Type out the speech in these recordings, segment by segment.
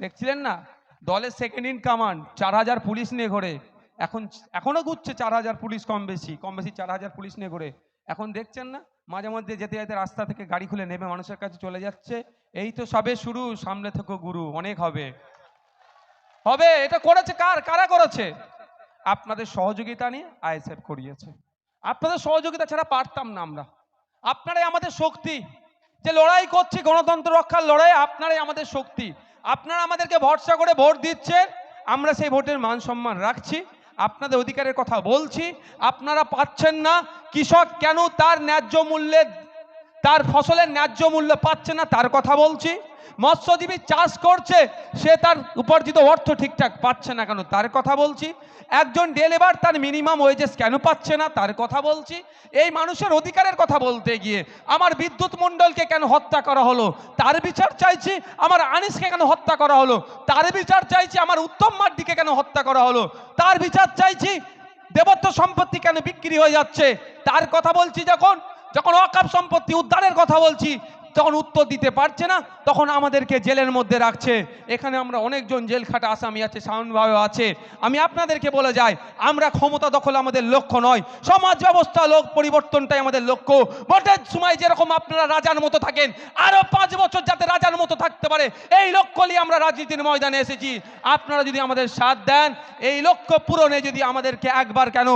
দেখছিলেন না, দলের সেকেন্ড ইন কমান্ড 4000 পুলিশ নিয়ে ঘোরে। এখনো ঘুরছে 4000 পুলিশ, কম বেশি 4000 পুলিশ নিয়ে ঘোরে। এখন দেখছেন না, মাঝে মধ্যে যেতে যেতে রাস্তা থেকে গাড়ি খুলে নেমে মানুষের কাছে চলে যাচ্ছে। এই তো সবে শুরু, সামনে থেকে গুরু অনেক হবে। হবে, এটা করেছে কারা করেছে? আপনাদের সহযোগিতা নিয়ে আইএসএফ করিয়েছে। আপনাদের সহযোগিতা ছাড়া পারতাম না আমরা। আপনারাই আমাদের শক্তি, যে লড়াই করছি গণতন্ত্র রক্ষার লড়াই, আপনারাই আমাদের শক্তি। আপনারা আমাদেরকে ভরসা করে ভোট দিচ্ছেন, আমরা সেই ভোটের মান সম্মান রাখছি, আপনাদের অধিকারের কথা বলছি। আপনারা পাচ্ছেন না, কৃষক কেন তার ন্যায্য মূল্যে, তার ফসলের ন্যায্য মূল্য পাচ্ছে না তার কথা বলছি। মৎস্যজীবী চাষ করছে, সে তার উপার্জিত অর্থ ঠিকঠাক পাচ্ছে না কেন তার কথা বলছি। একজন ডে লেবার তার মিনিমাম ওয়েজেস কেন পাচ্ছে না তার কথা বলছি। এই মানুষের অধিকারের কথা বলতে গিয়ে আমার বিদ্যুৎ মণ্ডলকে কেন হত্যা করা হলো তার বিচার চাইছি, আমার আনিসকে কেন হত্যা করা হলো তার বিচার চাইছি, আমার উত্তম মার্ডিকে কেন হত্যা করা হলো তার বিচার চাইছি, দেবত্ব সম্পত্তি কেন বিক্রি হয়ে যাচ্ছে তার কথা বলছি। যখন ওয়াকফ সম্পত্তি উদ্ধারের কথা বলছি, তখন উত্তর দিতে পারছে না, তখন আমাদেরকে জেলের মধ্যে রাখছে। এখানে আমরা অনেকজন জেল খাটা আসামি আছে, সাউন্ডভাবে আছে। আমি আপনাদেরকে বলে যাই, আমরা ক্ষমতা দখল আমাদের লক্ষ্য নয়, সমাজ ব্যবস্থা পরিবর্তনটাই আমাদের লক্ষ্য। ভোটের সময় যেরকম আপনারা রাজার মতো থাকেন, আরো 5 বছর যাতে রাজার মতো থাকতে পারে, এই লক্ষ্য নিয়ে আমরা রাজনীতির ময়দানে এসেছি। আপনারা যদি আমাদের সাথ দেন, এই লক্ষ্য পূরণে যদি আমাদেরকে একবার কেন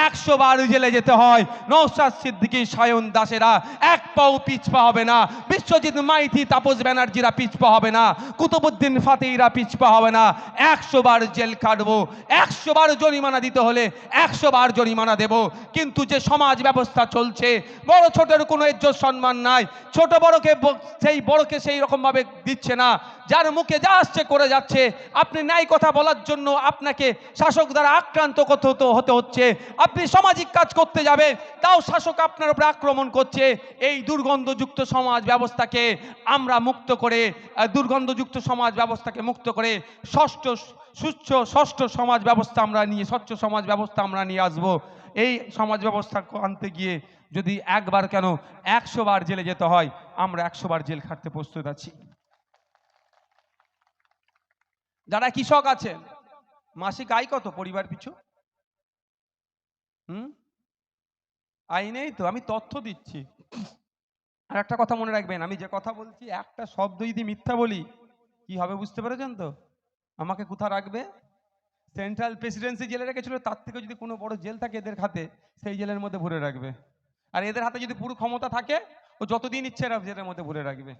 100 বার জেলে যেতে হয়, নওশাদ সিদ্দিকী, সায়ন দাসেরা এক পাও পিছপা হবে না, বিশ্বজিৎ মাইতি, তাপস ব্যানার্জিরা পিছপা হবে না, কুতুবুদ্দিন ফাতেহিরা পিছপা হবে না। 100 বার জেল কাটবো, 100 বার জরিমানা দিতে হলে 100 বার জরিমানা দেব। কিন্তু যে সমাজ ব্যবস্থা চলছে, বড় ছোটের কোনো ইজ্জত সম্মান নাই, ছোট বড়কে সেই বড়কে সেই রকম ভাবে দিচ্ছে না, যার মুখে যা আসছে করে যাচ্ছে। আপনি ন্যায় কথা বলার জন্য আপনাকে শাসক দ্বারা আক্রান্ত হতে হচ্ছে। আপনি সামাজিক কাজ করতে যাবে, তাও শাসক আপনার উপরে আক্রমণ করছে। এই দুর্গন্ধযুক্ত সমাজ ব্যবস্থাকে আমরা মুক্ত করে, দুর্গন্ধযুক্ত সমাজ ব্যবস্থাকে মুক্ত করে ষষ্ঠ সমাজ ব্যবস্থা আমরা নিয়ে, স্বচ্ছ সমাজ ব্যবস্থা আমরা নিয়ে আসব। এই সমাজ ব্যবস্থা আনতে গিয়ে যদি একবার কেন 100 বার জেলে যেতে হয়, আমরা 100 বার জেল খাটতে প্রস্তুত আছি। যারা কৃষক আছেন, মাসিক আয় কত পরিবার পিছু? আয় নেই তো, আমি তথ্য দিচ্ছি। আর একটা কথা মনে রাখবেন, আমি যে কথা বলছি একটা শব্দ যদি মিথ্যা বলি কি হবে বুঝতে পেরেছেন তো? আমাকে কোথায় রাখবে? সেন্ট্রাল প্রেসিডেন্সি জেলে রেখেছিল, তার থেকে যদি কোনো বড় জেল থাকে এদের হাতে, সেই জেলের মধ্যে ভরে রাখবে। আর এদের হাতে যদি পুরো ক্ষমতা থাকে, ও যতদিন ইচ্ছে এরা জেলের মধ্যে ভরে রাখবে।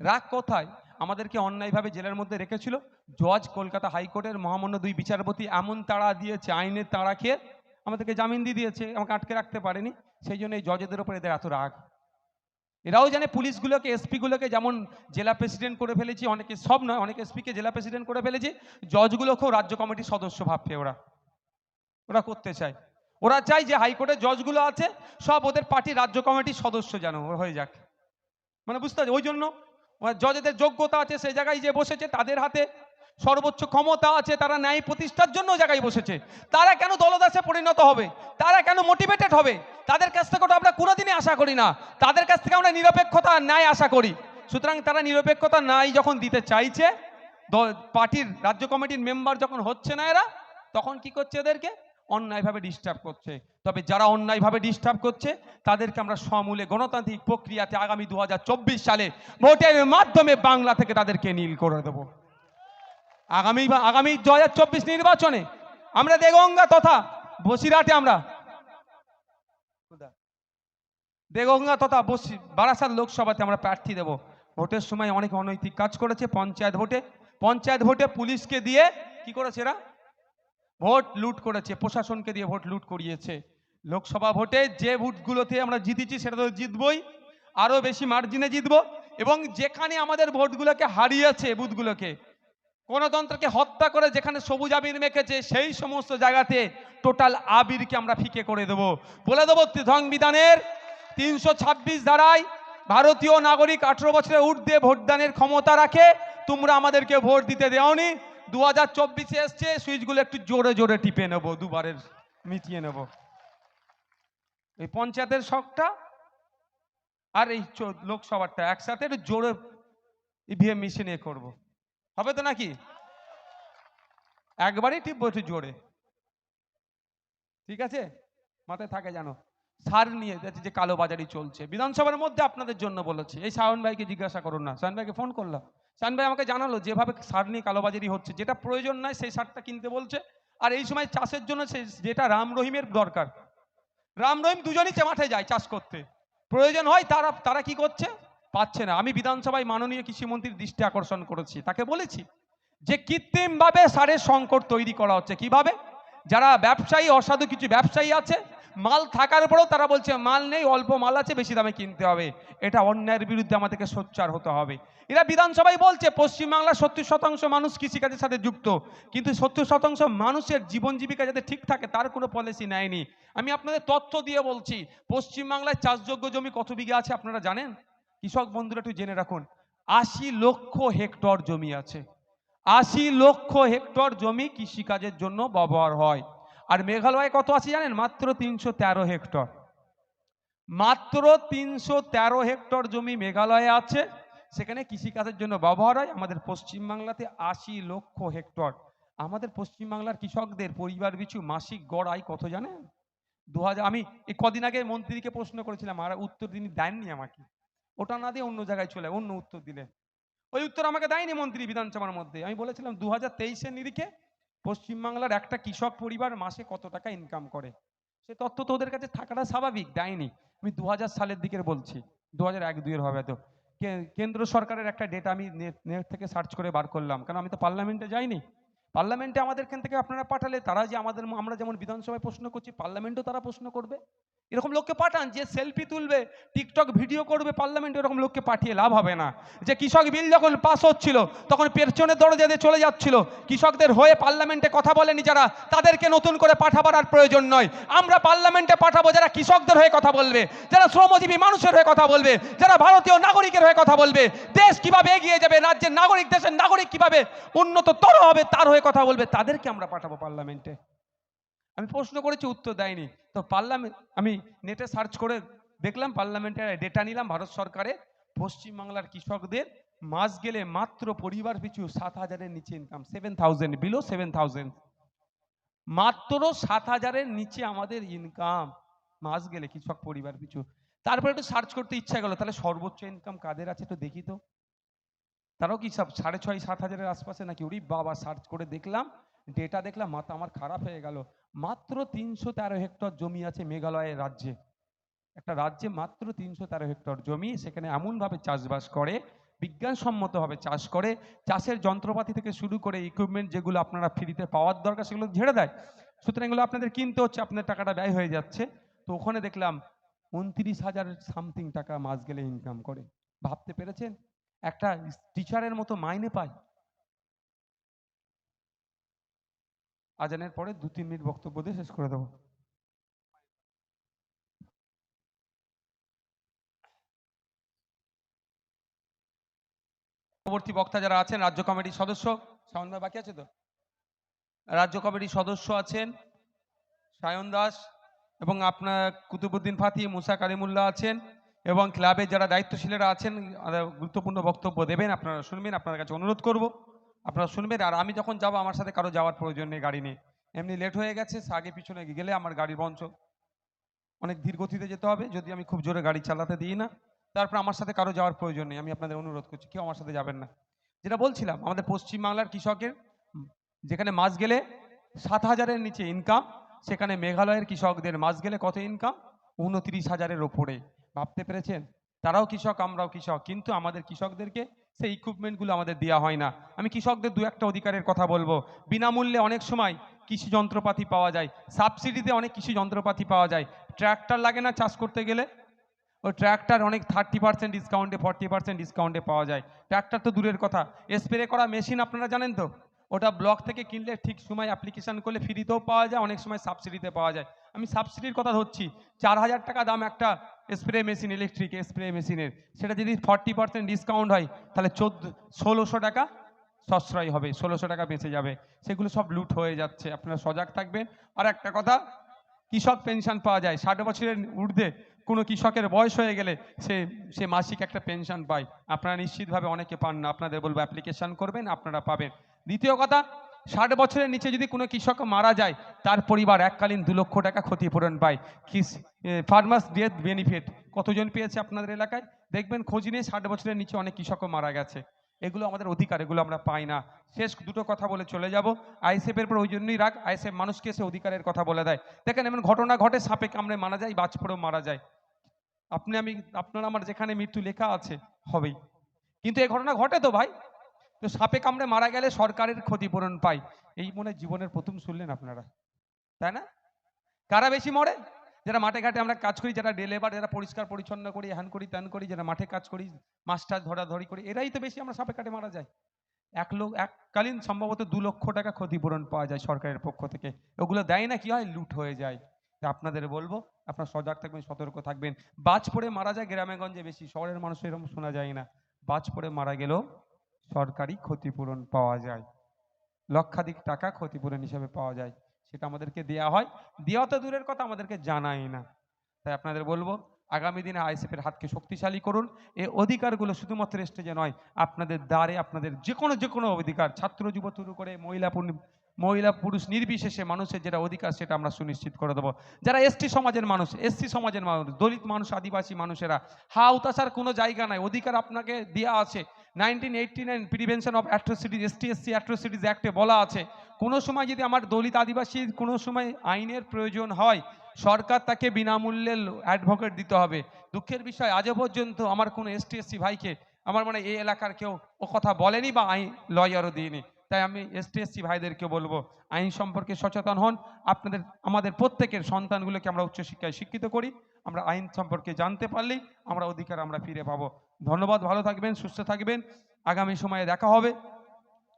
রাগ কোথায়? আমাদেরকে অন্যায়ভাবে জেলের মধ্যে রেখেছিল। জজ, কলকাতা হাইকোর্টের মহামান্য 2 বিচারপতি এমন তাড়া দিয়েছে, আইনের তাড়া খেয়ে আমাদেরকে জামিন দিয়ে দিয়েছে, আমাকে আটকে রাখতে পারেনি। সেই জন্য এই জজেদের উপর এদের এত রাগ। এরাও জানে পুলিশগুলোকে, এসপিগুলোকে যেমন জেলা প্রেসিডেন্ট করে ফেলেছি, অনেকে, সব নয়, অনেক এসপিকে জেলা প্রেসিডেন্ট করে ফেলেছি, জজগুলোকেও রাজ্য কমিটির সদস্য ভাবছে ওরা করতে চায়। ওরা চায় যে হাইকোর্টের জজগুলো আছে সব ওদের পার্টির রাজ্য কমিটির সদস্য যেন হয়ে যাক। মানে বুঝতে পারছি, ওই জন্য জজেদের যোগ্যতা আছে, সেই জায়গায় যে বসেছে, তাদের হাতে সর্বোচ্চ ক্ষমতা আছে, তারা ন্যায় প্রতিষ্ঠার জন্য জায়গায় বসেছে। তারা কেন দলদাসে পরিণত হবে? তারা কেন মোটিভেটেড হবে? তাদের কাছ থেকে তো আমরা কোনোদিনই আশা করি না। তাদের কাছ থেকে আমরা নিরপেক্ষতা ন্যায় আশা করি। সুতরাং তারা নিরপেক্ষতা ন্যায় যখন দিতে চাইছে, পার্টির রাজ্য কমিটির মেম্বার যখন হচ্ছে না এরা, তখন কি করছে? এদেরকে অন্যায়ভাবে ডিস্টার্ব করছে। তবে যারা অন্যায়ভাবে ডিস্টার্ব করছে তাদেরকে আমরা সমূলে গণতান্ত্রিক প্রক্রিয়াতে আগামী 2024 সালে ভোটের মাধ্যমে বাংলা থেকে তাদেরকে নীল করে দেব। আগামী 2024 নির্বাচনে আমরা দেগঙ্গা তথা বসিরহাটে, আমরা দেগঙ্গা তথা বারাসাত লোকসভাতে আমরা প্রার্থী দেব। ভোটের সময় অনেক অনৈতিক কাজ করেছে। পঞ্চায়েত ভোটে পুলিশকে দিয়ে কি করেছে এরা? ভোট লুট করেছে, প্রশাসনকে দিয়ে ভোট লুট করিয়েছে। লোকসভা ভোটে যে ভোটগুলোতে আমরা জিতেছি সেটা তো জিতবই, আরো বেশি মার্জিনে জিতবো। এবং যেখানে আমাদের ভোটগুলোকে হারিয়েছে, বুথগুলোকে, গণতন্ত্রকে হত্যা করে যেখানে সবুজ আবির মেখেছে, সেই সমস্ত জায়গাতে টোটাল আবিরকে আমরা ফিকে করে দেবো। বলে দেবো, সংবিধানের 326 ধারায় ভারতীয় নাগরিক 18 বছরের ঊর্ধ্বে ভোটদানের ক্ষমতা রাখে। তোমরা আমাদেরকে ভোট দিতে দেওনি। 2024 এসছে, সুইচগুলো একটু জোরে জোরে টিপে নেবো, দুবারের মিটিয়ে নেব। এই পঞ্চায়েতের শখটা আর এই লোকসভাটা একসাথে একটু জোরে ইভিএম মেশিনে করবো। হবে তো নাকি? একবারই টিপবো একটু জোরে, ঠিক আছে? মাথায় থাকে জানো। সার নিয়ে যে কালোবাজারি চলছে বিধানসভার মধ্যে, আপনাদের জন্য বলেছি। এই শাওন ভাইকে জিজ্ঞাসা করুন না, শাওন ভাইকে ফোন করলাম, শাওন ভাই আমাকে জানালো যেভাবে সার নিয়ে কালোবাজারি হচ্ছে, যেটা প্রয়োজন নয় সেই সারটা কিনতে বলছে। আর এই সময় চাষের জন্য যেটা রাম রহিমের দরকার, রাম রহিম দুজনই মাঠে যায় চাষ করতে, প্রয়োজন হয় তারা তারা কি করছে, পাচ্ছে না। আমি বিধানসভায় মাননীয় কৃষিমন্ত্রীর দৃষ্টি আকর্ষণ করেছি, তাকে বলেছি যে কৃত্রিমভাবে সারের সংকট তৈরি করা হচ্ছে। কিভাবে? যারা ব্যবসায়ী, অসাধু কিছু ব্যবসায়ী আছে, মাল থাকার পরেও তারা বলছে মাল নেই, অল্প মাল আছে, বেশি দামে কিনতে হবে। এটা অন্যায়ের বিরুদ্ধে আমাদেরকে সোচ্চার হতে হবে। এরা বিধানসভায় বলছে পশ্চিমবাংলার 70% মানুষ কৃষিকাজের সাথে যুক্ত, কিন্তু 70% মানুষের জীবন জীবিকা যাতে ঠিক থাকে তার কোনো পলিসি নেয়নি। আমি আপনাদের তথ্য দিয়ে বলছি, পশ্চিমবাংলায় চাষযোগ্য জমি কত বিঘা আছে আপনারা জানেন? কৃষক বন্ধুরা একটু জেনে রাখুন, 80 লক্ষ হেক্টর জমি আছে। 80 লক্ষ হেক্টর জমি কৃষিকাজের জন্য ব্যবহার হয়। আর মেঘালয়ে কত আছে জানেন? মাত্র 313 হেক্টর। মাত্র 313 হেক্টর জমি মেঘালয়ে আছে, সেখানে কৃষিকাজের জন্য ব্যবহার হয়। আমাদের পশ্চিমবাংলাতে 80 লক্ষ হেক্টর। আমাদের পশ্চিমবাংলার কৃষকদের পরিবার পিছু মাসিক গড় আয় কত জানেন? 2000। আমি এই কদিন আগে মন্ত্রীকে প্রশ্ন করেছিলাম, আর উত্তর তিনি দেননি আমাকে। ওটা না দিয়ে অন্য জায়গায় চলে অন্য উত্তর দিলেন। ওই উত্তর আমাকে দেয়নি মন্ত্রী বিধানসভার মধ্যে। আমি বলেছিলাম 2023-এর নিরিখে পশ্চিমবাংলার একটা কৃষক পরিবার মাসে কত টাকা ইনকাম করে, সে তথ্য তো ওদের কাছে থাকাটা স্বাভাবিক, দেয়নি। আমি 2000 সালের দিকের বলছি, 2001-2-এর হবে তো। কেন্দ্র সরকারের একটা ডেটা আমি নেট থেকে সার্চ করে বার করলাম, কারণ আমি তো পার্লামেন্টে যাইনি। পার্লামেন্টে আমাদের এখান থেকে আপনারা পাঠালে তারা যে আমরা যেমন বিধানসভায় প্রশ্ন করছি, পার্লামেন্টেও তারা প্রশ্ন করবে। এরকম লোককে পাঠান যে সেলফি তুলবে, টিকটক ভিডিও করবে পার্লামেন্টে, এরকম লোককে পাঠিয়ে লাভ হবে না। যে কৃষক বিল যখন পাস হচ্ছিল তখন পেছনের দরজা দিয়ে চলে যাচ্ছিল, কৃষকদের হয়ে পার্লামেন্টে কথা বলেনি যারা, তাদেরকে নতুন করে পাঠাবার আর প্রয়োজন নয়। আমরা পার্লামেন্টে পাঠাবো যারা কৃষকদের হয়ে কথা বলবে, যারা শ্রমজীবী মানুষের হয়ে কথা বলবে, যারা ভারতীয় নাগরিকের হয়ে কথা বলবে, দেশ কিভাবে এগিয়ে যাবে, রাজ্যের নাগরিক দেশের নাগরিক কিভাবে উন্নততর হবে তার হয়ে কথা বলবে, তাদেরকে আমরা পাঠাবো পার্লামেন্টে। আমি প্রশ্ন করেছি, উত্তর দেয়নি। তো পার্লামেন্ট, আমি নেটে সার্চ করে দেখলাম, পার্লামেন্টের ডেটা নিলাম ভারত সরকারে, পশ্চিমবাংলার কৃষকদের মাস গেলে মাত্র পরিবার পিছু 7,000-এর নিচে ইনকাম, 7,000, বিলো 7,000, মাত্র 7,000-এর নিচে আমাদের ইনকাম মাস গেলে কৃষক পরিবার পিছু। তারপরে একটু সার্চ করতে ইচ্ছা গেল, তাহলে সর্বোচ্চ ইনকাম কাদের আছে একটু দেখি তো। তারাও কি সব 6,500-7,000-এর আশপাশে নাকি? ওরে বাবা, সার্চ করে দেখলাম, ডেটা দেখলাম, মাথা আমার খারাপ হয়ে গেল। মাত্র 313 হেক্টর জমি আছে মেঘালয়ের রাজ্যে। একটা রাজ্যে মাত্র 313 হেক্টর জমি, সেখানে এমনভাবে চাষবাস করে, বিজ্ঞানসম্মতভাবে চাষ করে, চাষের যন্ত্রপাতি থেকে শুরু করে ইকুইপমেন্ট যেগুলো আপনারা ফ্রিতে পাওয়ার দরকার সেগুলো ঝেড়ে দেয়। সুতরাং এগুলো আপনাদের কিনতে হচ্ছে, আপনাদের টাকাটা ব্যয় হয়ে যাচ্ছে। তো ওখানে দেখলাম 29,000 সামথিং টাকা মাস গেলে ইনকাম করে। ভাবতে পেরেছেন? একটা টিচারের মতো মাইনে পায়। আজানের পরে 2-3 মিনিট বক্তব্য দিয়ে শেষ করে দেবো। পরবর্তী বক্তা যারা আছেন, রাজ্য কমিটির সদস্য, শাওন ভাই বাকি আছে তো? রাজ্য কমিটির সদস্য আছেন সায়ন দাস, এবং আপনার কুতুবুদ্দিন ফাতি, মুসা কারিমুল্লাহ আছেন, এবং ক্লাবের যারা দায়িত্বশীলেরা আছেন গুরুত্বপূর্ণ বক্তব্য দেবেন। আপনারা শুনবেন, আপনার কাছে অনুরোধ করব আপনারা শুনবেন। আর আমি যখন যাব আমার সাথে কারো যাওয়ার প্রয়োজন নেই, গাড়ি নিয়ে এমনি লেট হয়ে গেছে, আগে পিছনে গেলে আমার গাড়ির বঞ্চ অনেক ধীর গতিতে যেতে হবে, যদি আমি খুব জোরে গাড়ি চালাতে দিই না। তারপর আমার সাথে কারো যাওয়ার প্রয়োজন নেই, আমি আপনাদের অনুরোধ করছি কেউ আমার সাথে যাবেন না। যেটা বলছিলাম, আমাদের পশ্চিমবাংলার কৃষকের যেখানে মাস গেলে 7,000-এর নিচে ইনকাম, সেখানে মেঘালয়ের কৃষকদের মাস গেলে কত ইনকাম? 29,000-এর ওপরে। ভাবতে পেরেছেন? তারাও কৃষক, আমরাও কৃষক, কিন্তু আমাদের কৃষকদেরকে সেই ইকুইপমেন্টগুলো আমাদের দেওয়া হয় না। আমি কৃষকদের 2-1টা অধিকারের কথা বলবো। বিনামূল্যে অনেক সময় কৃষি যন্ত্রপাতি পাওয়া যায়, সাবসিডিতে অনেক কৃষি যন্ত্রপাতি পাওয়া যায়। ট্র্যাক্টর লাগে না চাষ করতে গেলে, ওই ট্র্যাক্টর অনেক 30% ডিসকাউন্টে, 40% ডিসকাউন্টে পাওয়া যায়। ট্র্যাক্টর তো দূরের কথা, স্প্রে করা মেশিন আপনারা জানেন তো, ওটা ব্লক থেকে কিনলে ঠিক সময় অ্যাপ্লিকেশন করলে ফ্রিতেও পাওয়া যায়, অনেক সময় সাবসিডিতে পাওয়া যায়। আমি সাবসিডির কথা ধরছি, 4,000 টাকা দাম একটা স্প্রে মেশিন, ইলেকট্রিক স্প্রে মেশিনের, সেটা যদি 40% ডিসকাউন্ট হয় তাহলে 1,600 টাকা সাশ্রয় হবে, 1,600 টাকা বেঁচে যাবে। সেগুলো সব লুট হয়ে যাচ্ছে, আপনারা সজাগ থাকবেন। আর একটা কথা, কৃষক পেনশন পাওয়া যায়, 60 বছরের ঊর্ধ্বে কোনো কৃষকের বয়স হয়ে গেলে সে সে মাসিক একটা পেনশন পায়। আপনারা নিশ্চিতভাবে অনেকে পান না, আপনাদের বলবো অ্যাপ্লিকেশন করবেন, আপনারা পাবেন। দ্বিতীয় কথা, 60 বছরের নিচে যদি কোনো কৃষক মারা যায়, তার পরিবার এককালীন 2 লক্ষ টাকা ক্ষতিপূরণ পায়। ফার্মার্স ডেথ বেনিফিট কতজন পেয়েছে আপনাদের এলাকায়? দেখবেন খোঁজ নিয়ে 60 বছরের নিচে অনেক কৃষকও মারা গেছে। এগুলো আমাদের অধিকার, এগুলো আমরা পাই না। শেষ দুটো কথা বলে চলে যাব। আইএসএফের পর ওই জন্যই রাগ, আইএসএফ মানুষকে এসে অধিকারের কথা বলে দেয়। দেখেন এমন ঘটনা ঘটে, সাপে কামড়ে মারা যায়, বাজ পড়েও মারা যায়। আপনার আমার যেখানে মৃত্যু লেখা আছে হবেই, কিন্তু এই ঘটনা ঘটে তো ভাই। তো সাপে কামড়ে মারা গেলে সরকারের ক্ষতিপূরণ পায়। এই মনে জীবনের প্রথম শুনলেন আপনারা, তাই না? কারা বেশি মরে? যারা মাঠে ঘাটে আমরা কাজ করি, যারা ডে লেবার, যারা পরিষ্কার পরিচ্ছন্ন করি, হ্যান করি ত্যান করি, যারা মাঠে কাজ করি, মাছ টাছ ধরাধরি করি, এরাই তো বেশি আমরা সাপে কাটে মারা যায়। এককালীন সম্ভবত 2 লক্ষ টাকা ক্ষতিপূরণ পাওয়া যায় সরকারের পক্ষ থেকে। ওগুলো দেয় না, কি হয়, লুট হয়ে যায়। তা আপনাদের বলবো আপনারা সজাগ থাকবেন, সতর্ক থাকবেন। বাজ পড়ে মারা যায় গ্রামে গঞ্জে বেশি, শহরের মানুষের এরকম শোনা যায় না। বাজ পড়ে মারা গেলেও সরকারি ক্ষতিপূরণ পাওয়া যায়, লক্ষাধিক টাকা ক্ষতিপূরণ হিসেবে পাওয়া যায়। সেটা আমাদেরকে দেয়া হয়, দেওয়া তো দূরের কথা, আমাদেরকে জানাই না। তাই আপনাদের বলবো আগামী দিনে আইএসএফের হাতকে শক্তিশালী করুন। এই অধিকারগুলো শুধুমাত্র স্টেজে নয়, আপনাদের দ্বারে আপনাদের যে কোনো অধিকার, ছাত্র যুব শুরু করে মহিলা পুরুষ নির্বিশেষে মানুষের যেটা অধিকার সেটা আমরা সুনিশ্চিত করে দেবো। যারা এসটি সমাজের মানুষ, এসসি সমাজের মানুষ, দলিত মানুষ, আদিবাসী মানুষেরা, হতাশার কোনো জায়গা নাই, অধিকার আপনাকে দেওয়া আছে। 1989 প্রিভেনশন অফ অ্যাট্রোসিটিজ, ST/SC অ্যাট্রোসিটিজ অ্যাক্টে বলা আছে, কোনো সময় যদি আমার দলিত আদিবাসীর কোনো সময় আইনের প্রয়োজন হয়, সরকার তাকে বিনামূল্যে অ্যাডভোকেট দিতে হবে। দুঃখের বিষয়, আজও পর্যন্ত আমার কোনো ST/SC ভাইকে আমার মানে এই এলাকার কেউ ও কথা বলেনি বা আইন লয়ারও দিইনি। তাই আমি ST/SC ভাইদেরকে বলবো আইন সম্পর্কে সচেতন হন। আমাদের প্রত্যেকের সন্তানগুলোকে আমরা উচ্চশিক্ষায় শিক্ষিত করি। আমরা আইন সম্পর্কে জানতে পারলেই আমরা অধিকার আমরা ফিরে পাবো। ধন্যবাদ, ভালো থাকবেন, সুস্থ থাকবেন। আগামী সময়ে দেখা হবে,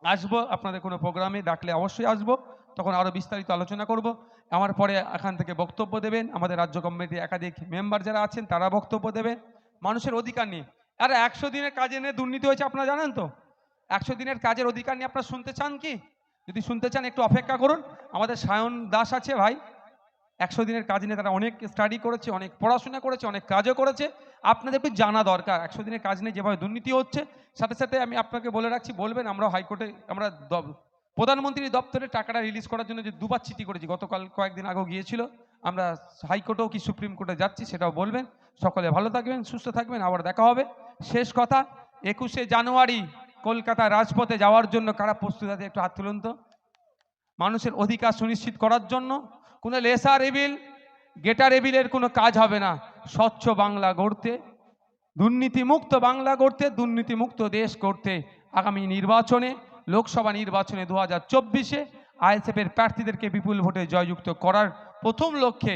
আসবো আপনাদের কোনো প্রোগ্রামে ডাকলে অবশ্যই আসবো, তখন আরও বিস্তারিত আলোচনা করব। আমার পরে এখান থেকে বক্তব্য দেবেন আমাদের রাজ্য কমিটির একাধিক মেম্বার যারা আছেন, তারা বক্তব্য দেবেন মানুষের অধিকার নিয়ে। আর 100 দিনের কাজে নিয়ে দুর্নীতি হয়েছে আপনারা জানেন তো? 100 দিনের কাজের অধিকার নিয়ে আপনারা শুনতে চান কি? যদি শুনতে চান একটু অপেক্ষা করুন। আমাদের সায়ন দাস আছে ভাই, 100 দিনের কাজ নিয়ে তারা অনেক স্টাডি করেছে, অনেক পড়াশোনা করেছে, অনেক কাজও করেছে। আপনাদের একটু জানা দরকার 100 দিনের কাজ নিয়ে যেভাবে দুর্নীতি হচ্ছে। সাথে সাথে আমি আপনাকে বলে রাখছি, বলবেন আমরা হাইকোর্টে, আমরা প্রধানমন্ত্রীর দপ্তরে টাকাটা রিলিজ করার জন্য যে 2বার চিঠি করেছি, গতকাল কয়েকদিন আগেও গিয়েছিল, আমরা হাইকোর্টেও কি সুপ্রিম কোর্টে যাচ্ছি সেটাও বলবেন। সকলে ভালো থাকবেন, সুস্থ থাকবেন, আবার দেখা হবে। শেষ কথা, 21শে জানুয়ারি কলকাতা রাজপথে যাওয়ার জন্য কারা প্রস্তুত আছে একটু হাত তুলুন তো। মানুষের অধিকার সুনিশ্চিত করার জন্য কোনো লেসার এভিল, গেটার এভিলের কোনো কাজ হবে না। স্বচ্ছ বাংলা গড়তে, দুর্নীতিমুক্ত বাংলা গড়তে, দুর্নীতিমুক্ত দেশ করতে আগামী নির্বাচনে, লোকসভা নির্বাচনে 2024-এ আইএসএফের প্রার্থীদেরকে বিপুল ভোটে জয়যুক্ত করার প্রথম লক্ষ্যে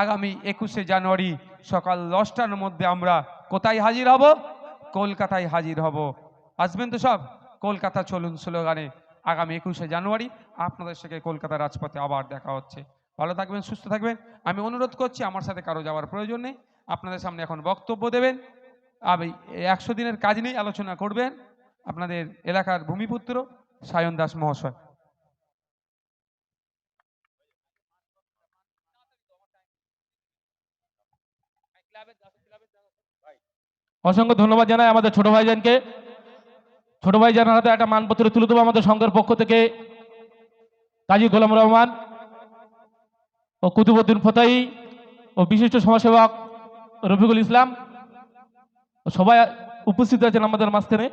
আগামী 21শে জানুয়ারি সকাল 10টার মধ্যে আমরা কোথায় হাজির হব? কলকাতায় হাজির হব। আসবেন তো সব? কলকাতা চলুন স্লোগানে আগামী 21শে জানুয়ারি আপনাদের সাথে কলকাতা রাজপথে আবার দেখা হচ্ছে। ভালো থাকবেন, সুস্থ থাকবেন। আমি অনুরোধ করছি, আমার সাথে কারো যাওয়ার প্রয়োজন নেই। আপনাদের সামনে এখন বক্তব্য দেবেন, আমি 100 দিনের কাজ নিয়ে আলোচনা করবেন আপনাদের এলাকার ভূমিপুত্র সায়ন দাস মহাশয়। অসংখ্য ধন্যবাদ জানাই আমাদের ছোট ভাইজানকে। ছোট ভাইজানের হাতে একটা মানপত্র তুলে দেবো আমাদের সংঘের পক্ষ থেকে কাজী গোলাম রহমান ও কুতুবুদ্দিন ফতাই ও বিশিষ্ট সমাজসেবক রফিকুল ইসলাম সবাই উপস্থিত আছেন আমাদের মাঝখানে।